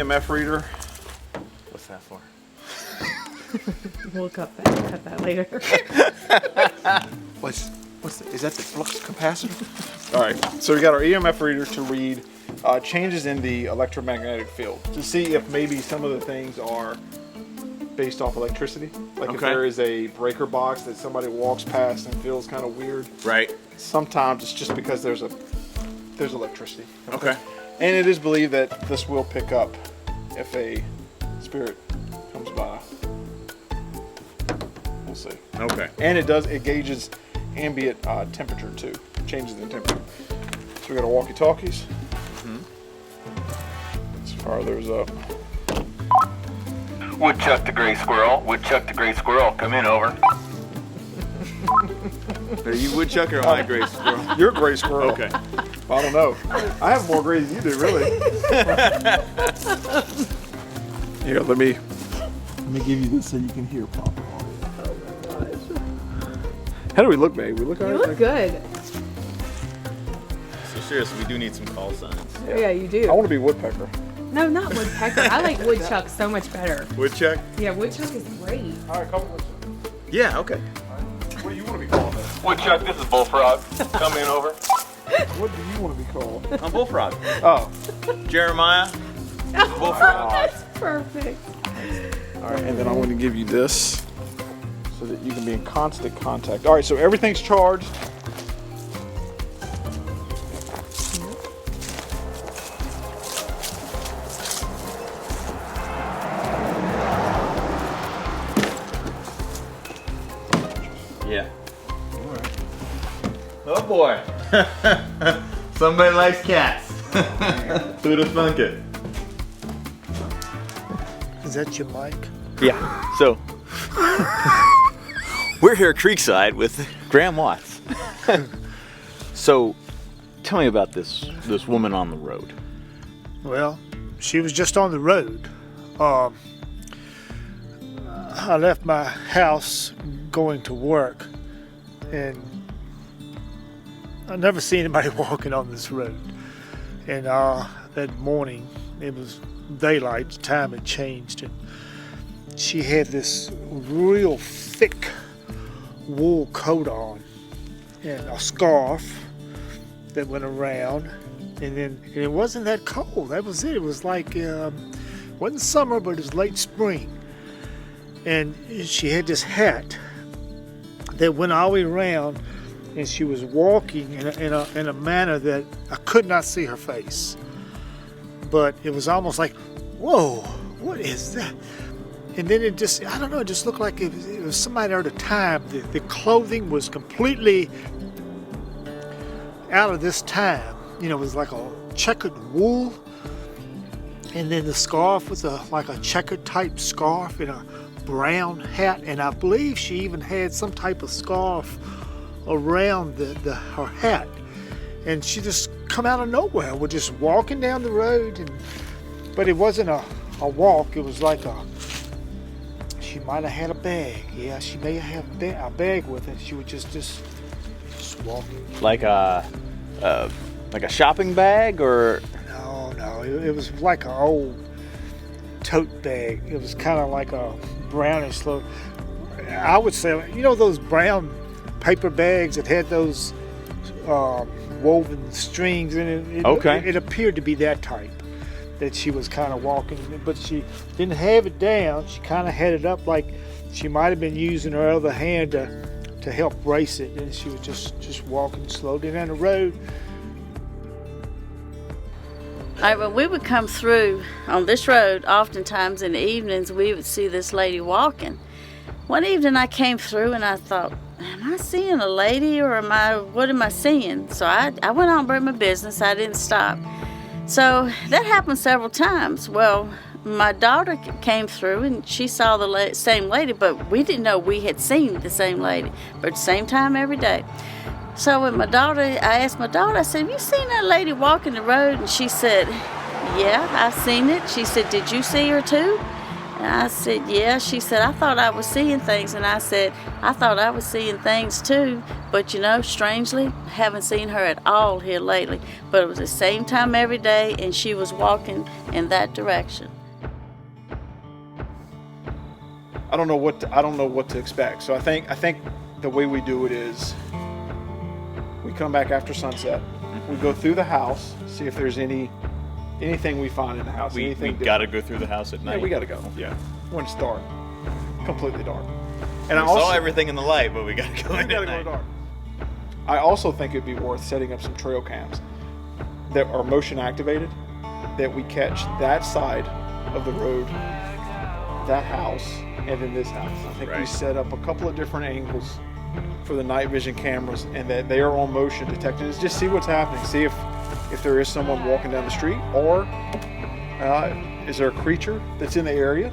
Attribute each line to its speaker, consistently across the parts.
Speaker 1: EMF reader.
Speaker 2: What's that for?
Speaker 3: We'll cut that later.
Speaker 1: Is that the flux capacitor? All right, so we got our EMF reader to read changes in the electromagnetic field to see if maybe some of the things are based off electricity. Like if there is a breaker box that somebody walks past and feels kind of weird.
Speaker 2: Right.
Speaker 1: Sometimes it's just because there's electricity.
Speaker 2: Okay.
Speaker 1: And it is believed that this will pick up if a spirit comes by. We'll see.
Speaker 2: Okay.
Speaker 1: And it gauges ambient temperature too. Changes in temperature. So we got our walkie-talkies. Let's fire those up.
Speaker 4: Woodchuck the gray squirrel. Woodchuck the gray squirrel. Come in, over.
Speaker 2: Are you woodchuck or am I a gray squirrel?
Speaker 1: You're a gray squirrel.
Speaker 2: Okay.
Speaker 1: I don't know. I have more grays than you do, really. Here, let me give you this so you can hear properly. How do we look, babe? We look all
Speaker 3: You
Speaker 1: right?
Speaker 3: look good.
Speaker 2: So seriously, we do need some call signs.
Speaker 3: Yeah, you do.
Speaker 1: I want to be woodpecker.
Speaker 3: No, not woodpecker. I like woodchuck so much better.
Speaker 2: Woodchuck?
Speaker 3: Yeah, woodchuck is great.
Speaker 1: All right, come on, woodchuck.
Speaker 2: Yeah, okay.
Speaker 1: What do you want to be called then?
Speaker 4: Woodchuck, this is Bullfrog. Come in, over.
Speaker 1: What do you want to be called?
Speaker 2: I'm Bullfrog.
Speaker 1: Oh.
Speaker 2: Jeremiah. Bullfrog.
Speaker 3: That's perfect.
Speaker 1: All right, and then I want to give you this so that you can be in constant contact. All right, so everything's charged.
Speaker 2: Yeah. All right. Oh boy. Somebody likes cats. Who'd have thunk it?
Speaker 5: Is that your mic?
Speaker 2: Yeah. So we're here at Creekside with Graham Watts. So tell me about this woman on the road.
Speaker 5: Well, she was just on the road. I left my house going to work, and I never seen anybody walking on this road. And that morning, it was daylight, the time had changed, and she had this real thick wool coat on and a scarf that went around, and it wasn't that cold. That was it. It was like wasn't summer, but it was late spring. And she had this hat that went all the way around, and she was walking in a manner that I could not see her face. But it was almost like, whoa, what is that? And then it just, I don't know, it just looked like it was somebody at a time. The clothing was completely out of this time. You know, it was like a checkered wool. And then the scarf was like a checkered type scarf and a brown hat. And I believe she even had some type of scarf around her hat. And she just come out of nowhere. We're just walking down the road, but it wasn't a walk. It was like she might have had a bag. Yeah, she may have a bag with her. She was just walking.
Speaker 2: Like a shopping bag, or?
Speaker 5: No, it was like an old tote bag. It was kind of like a brownish look. I would say, you know, those brown paper bags that had those woven strings in it. It appeared to be that type that she was kind of walking, but she didn't have it down. She kind of had it up like she might have been using her other hand to help brace it, and she was just walking slowly down the road.
Speaker 6: When we would come through on this road, oftentimes in the evenings we would see this lady walking. One evening I came through and I thought, am I seeing a lady or what am I seeing? So I went on about my business. I didn't stop. So that happened several times. Well, my daughter came through and she saw the same lady, but we didn't know we had seen the same lady, but at the same time every day. So when I asked my daughter, I said, have you seen that lady walking the road? And she said, yeah, I've seen it. She said, did you see her too? And I said, yeah. She said, I thought I was seeing things. And I said, I thought I was seeing things too. But you know, strangely, I haven't seen her at all here lately. But it was the same time every day, and she was walking in that direction.
Speaker 1: I don't know what to expect. So I think the way we do it is we come back after sunset. We go through the house, see if there's anything we find in the house.
Speaker 2: We got to go through the house at night.
Speaker 1: Yeah, we got to go.
Speaker 2: Yeah.
Speaker 1: When it's dark, completely dark. And
Speaker 2: We saw everything in the light, but we got to go in
Speaker 1: gotta
Speaker 2: at
Speaker 1: go
Speaker 2: night.
Speaker 1: dark. I also think it'd be worth setting up some trail cams that are motion activated, that we catch that side of the road, that house, and then this house. I think we
Speaker 2: Right.
Speaker 1: set up a couple of different angles for the night vision cameras, and that they are on motion detected. Is just see what's happening. See if there is someone walking down the street, or is there a creature that's in the area?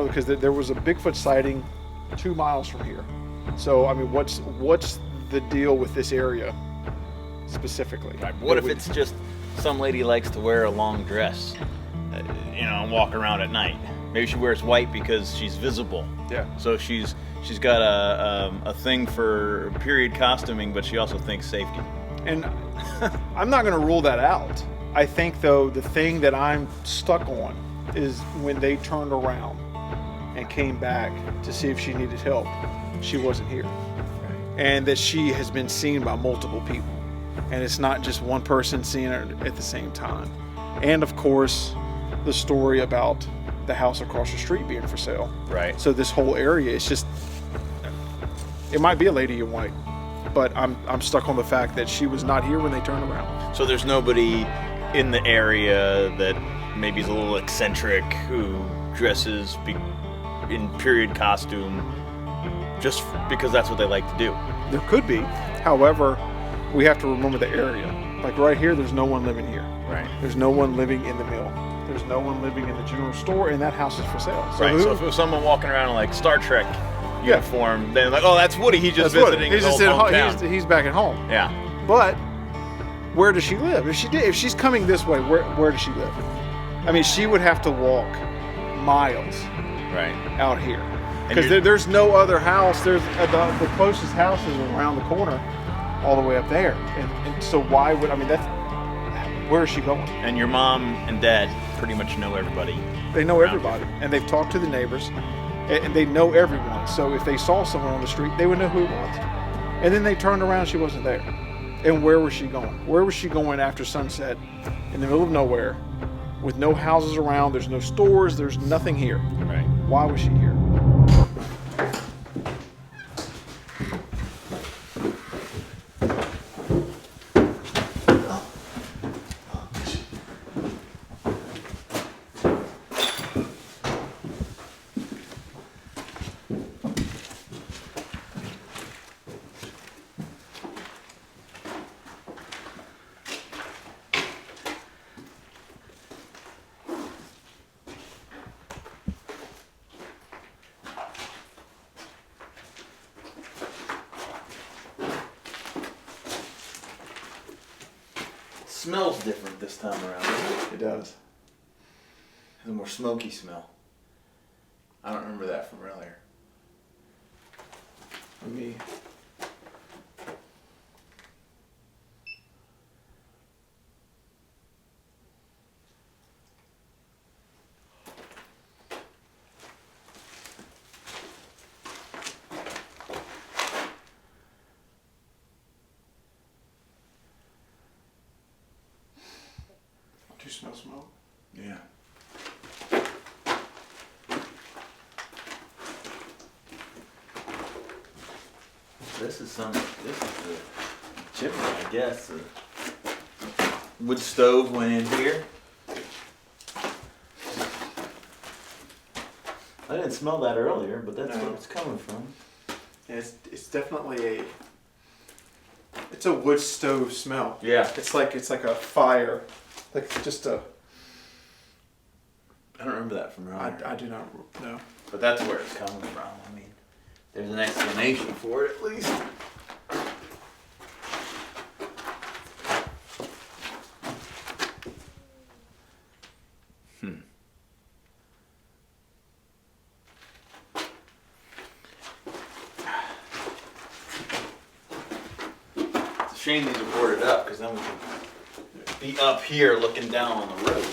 Speaker 1: Because there was a Bigfoot sighting 2 miles from here. So I mean, what's the deal with this area specifically?
Speaker 2: Right. What if it's just some lady likes to wear a long dress, and walk around at night? Maybe she wears white because she's visible.
Speaker 1: Yeah.
Speaker 2: So she's got a thing for period costuming, but she also thinks safety.
Speaker 1: And I'm not going to rule that out. I think, though, the thing that I'm stuck on is when they turned around and came back to see if she needed help, she wasn't here. And that she has been seen by multiple people. And it's not just one person seeing her at the same time. And, of course, the story about the house across the street being for sale.
Speaker 2: Right.
Speaker 1: So this whole area, it's just, it might be a lady in white, but I'm stuck on the fact that she was not here when they turned around.
Speaker 2: So there's nobody in the area that maybe is a little eccentric who dresses in period costume just because that's what they like to do.
Speaker 1: There could be. However, we have to remember the area. Like right here, there's no one living here.
Speaker 2: Right.
Speaker 1: There's no one living in the mill. There's no one living in the general store, and that house is for sale. So
Speaker 2: Right. So if it was someone walking around in like Star Trek uniform, then like, oh, that's Woody. He's just visiting his old hometown.
Speaker 1: He's back at home.
Speaker 2: Yeah.
Speaker 1: But where does she live? If she's coming this way, where does she live? I mean, she would have to walk miles
Speaker 2: Right.
Speaker 1: out here
Speaker 2: And
Speaker 1: because there's no other house. There's the closest house is around the corner, all the way up there. And so why would where is she going?
Speaker 2: And your mom and dad pretty much know everybody.
Speaker 1: They know
Speaker 2: around
Speaker 1: everybody, and they've talked to the neighbors, and they know everyone. So if they saw someone on the street, they would know who it was. And then they turned around, she wasn't there. And where was she going? Where was she going after sunset in the middle of nowhere with no houses around? There's no stores. There's nothing here.
Speaker 2: Right.
Speaker 1: Why was she here?
Speaker 2: Smells different this time around.
Speaker 1: It does.
Speaker 2: Has a more smoky smell. I don't remember that from earlier.
Speaker 1: Let me. Do you smell smoke?
Speaker 2: Yeah. This is the chimney, I guess. The wood stove went in here. I didn't smell that earlier, but that's
Speaker 1: No.
Speaker 2: where it's coming from.
Speaker 1: Yeah, it's definitely it's a wood stove smell.
Speaker 2: Yeah.
Speaker 1: It's like a fire, like just a.
Speaker 2: I don't remember that from earlier.
Speaker 1: I do not know.
Speaker 2: But that's where it's coming from. I mean, there's an explanation for it at least. chain these are boarded up because then we can be up here looking down on the road.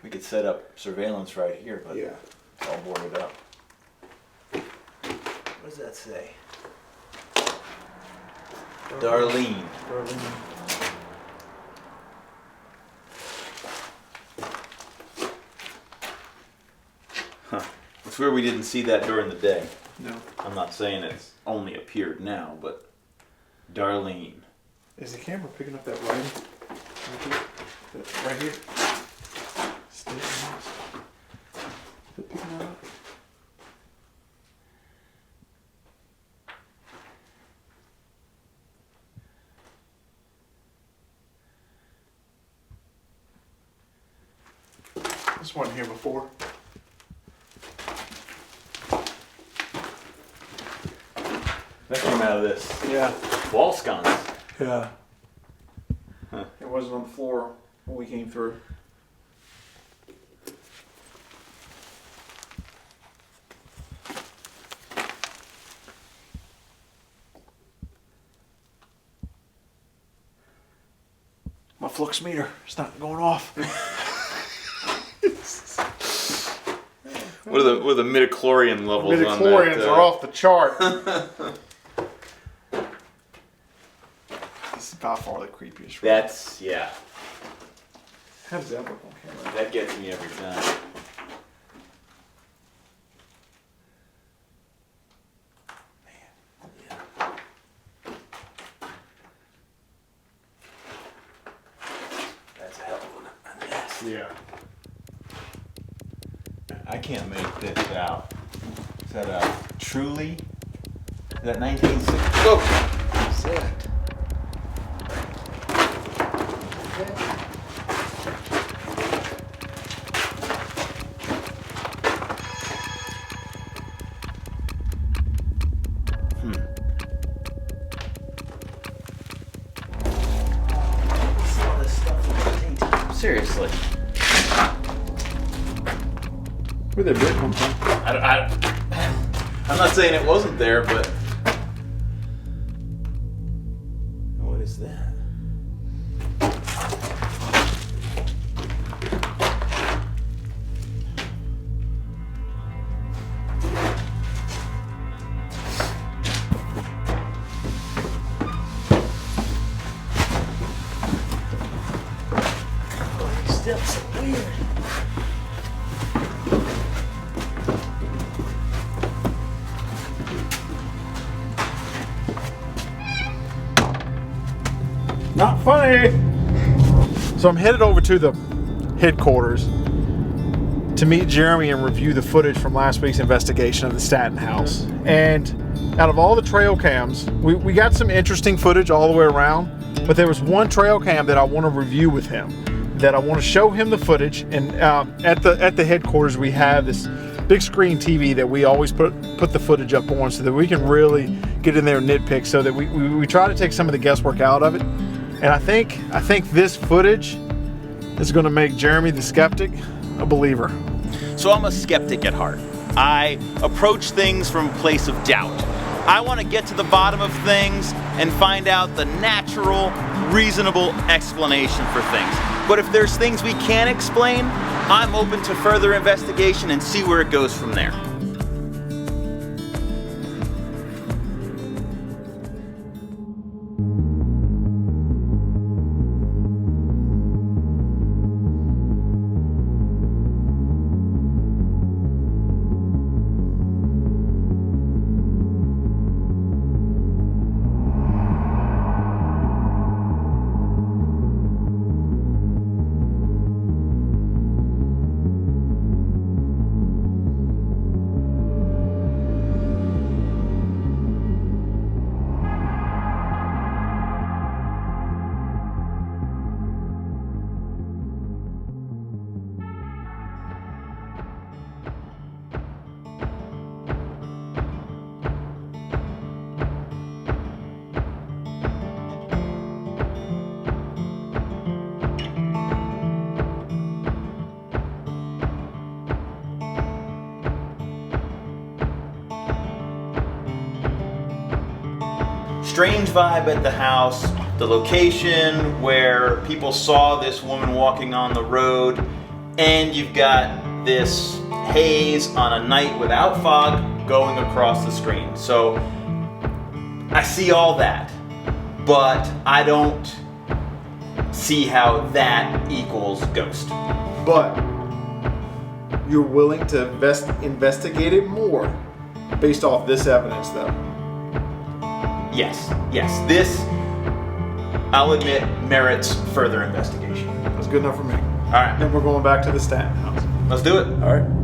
Speaker 2: We could set up surveillance right here, but
Speaker 1: Yeah.
Speaker 2: it's all boarded up. What does that say? Darlene. Huh. It's weird we didn't see that during the day.
Speaker 1: No.
Speaker 2: I'm not saying it's only appeared now, but Darlene.
Speaker 1: Is the camera picking up that writing? Right here? Staton House. Is it picking that up? This wasn't here before.
Speaker 2: That came out of this
Speaker 1: Yeah.
Speaker 2: wall sconce.
Speaker 1: Yeah.
Speaker 2: Huh.
Speaker 1: It wasn't on the floor when we came through. My flux meter is not going off.
Speaker 2: What are the midichlorian levels on that?
Speaker 1: Midichlorians are off the chart. This is by far the creepiest room.
Speaker 2: That's, yeah.
Speaker 1: How does that work on camera?
Speaker 2: That gets me every time. That's a hell of a mess.
Speaker 1: Yeah.
Speaker 2: I can't make this out. Is that a Truly? Is that 1960? Oh! All this stuff in 19. Seriously.
Speaker 1: Where'd that beer come from?
Speaker 2: I'm not saying it wasn't there, but what is that? Oh, these steps are weird.
Speaker 1: Not funny. So I'm headed over to the headquarters to meet Jeremy and review the footage from last week's investigation of the Staton house. And out of all the trail cams, we got some interesting footage all the way around, but there was one trail cam that I want to review with him, that I want to show him the footage. And at the headquarters, we have this big screen TV that we always put the footage up on so that we can really get in there and nitpick, so that we try to take some of the guesswork out of it. And I think this footage is going to make Jeremy the skeptic a believer.
Speaker 2: So I'm a skeptic at heart. I approach things from a place of doubt. I want to get to the bottom of things and find out the natural, reasonable explanation for things. But if there's things we can't explain, I'm open to further investigation and see where it goes from there. strange vibe at the house, the location where people saw this woman walking on the road, and you've got this haze on a night without fog going across the screen. So I see all that, but I don't see how that equals ghost.
Speaker 1: But you're willing to investigate it more based off this evidence, though.
Speaker 2: Yes. This, I'll admit, merits further investigation.
Speaker 1: That's good enough for me.
Speaker 2: All right,
Speaker 1: Then we're going back to the Staton house.
Speaker 2: let's do it.
Speaker 1: All right.